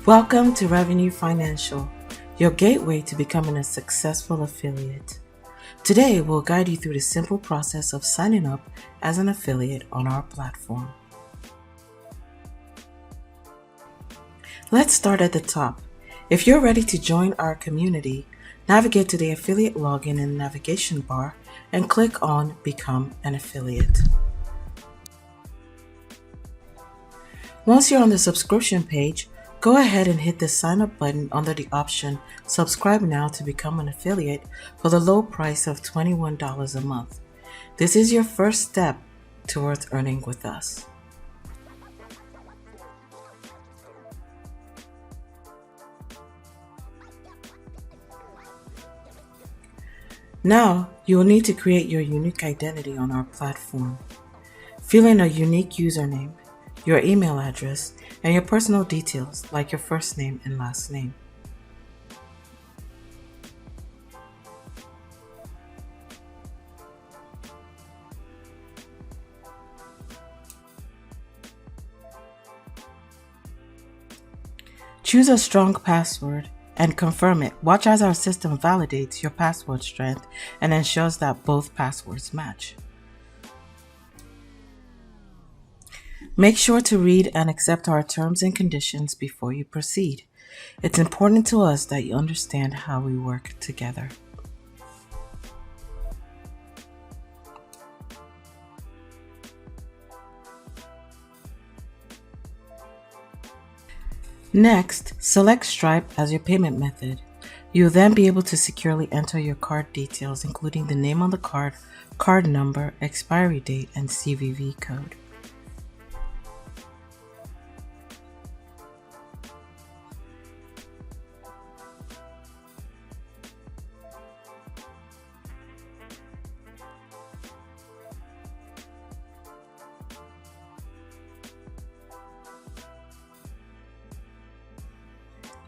Welcome to Revenue Financial, your gateway to becoming a successful affiliate. Today, we'll guide you through the simple process of signing up as an affiliate on our platform. Let's start at the top. If you're ready to join our community, navigate to the affiliate login in the navigation bar and click on Become an Affiliate. Once you're on the subscription page, go ahead and hit the sign up button under the option Subscribe Now to become an affiliate for the low price of $21 a month. This is your first step towards earning with us. Now, you will need to create your unique identity on our platform. Fill in a unique username, your email address, and your personal details like your first name and last name. Choose a strong password and confirm it. Watch as our system validates your password strength and ensures that both passwords match. Make sure to read and accept our terms and conditions before you proceed. It's important to us that you understand how we work together. Next, select Stripe as your payment method. You'll then be able to securely enter your card details, including the name on the card, card number, expiry date, and CVV code.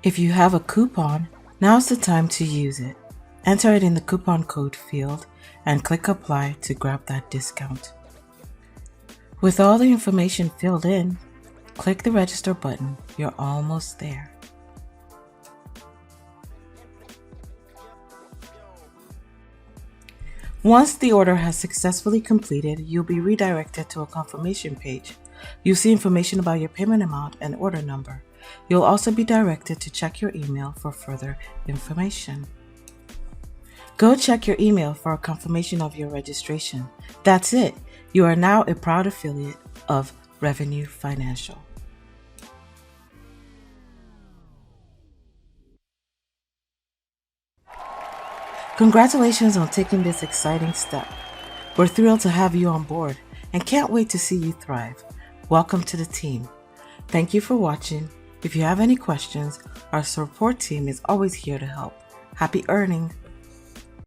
If you have a coupon, now's the time to use it. Enter it in the coupon code field and click Apply to grab that discount. With all the information filled in, click the Register button. You're almost there. Once the order has successfully completed, you'll be redirected to a confirmation page. You'll see information about your payment amount and order number. You'll also be directed to check your email for further information. Go check your email for a confirmation of your registration. That's it. You are now a proud affiliate of Revenue Financial. Congratulations on taking this exciting step. We're thrilled to have you on board and can't wait to see you thrive. Welcome to the team. Thank you for watching. If you have any questions, our support team is always here to help. Happy earning!